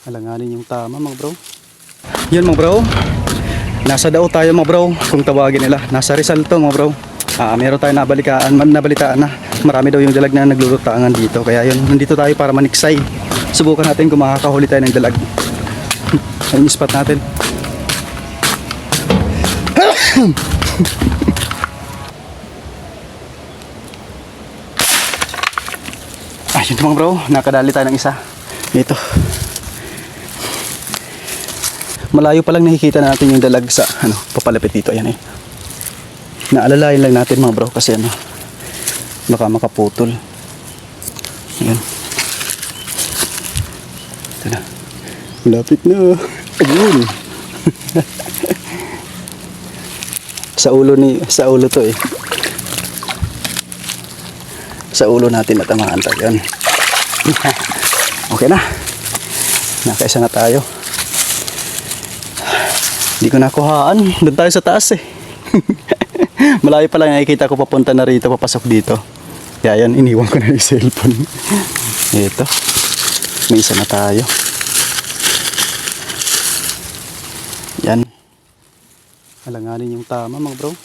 Alanganin yung tama mga bro. Yun mga bro, nasa Dao tayo mga bro, kung tawagin nila. Nasa Rizal to mga bro. Meron tayo nabalitaan na marami daw yung dalag na naglulutangan dito. Kaya yun, nandito tayo para maniksay. Subukan natin kung makakahuli tayo ng dalag. Ayun yung spot natin. Ayun mga bro, nakadali tayo ng isa. Dito. Malayo pa lang nakikita natin yung dalag sa papalapit dito. Ayan eh. Naalalayan lang natin mga bro kasi baka makaputol. Ayan. Ito na. Malapit na. Ayun. Sa ulo to eh. Sa ulo natin natamaan tayo. Yan. Okay na. Nakaisa na tayo. Hindi ko nakuhaan. Doon tayo sa taas eh. Malayo pa lang nakikita ko papunta na rito, papasok dito. Kaya yan, iniwan ko na yung cellphone. Ito. May isa na tayo. Yan. Alanganin yung tama mga bro.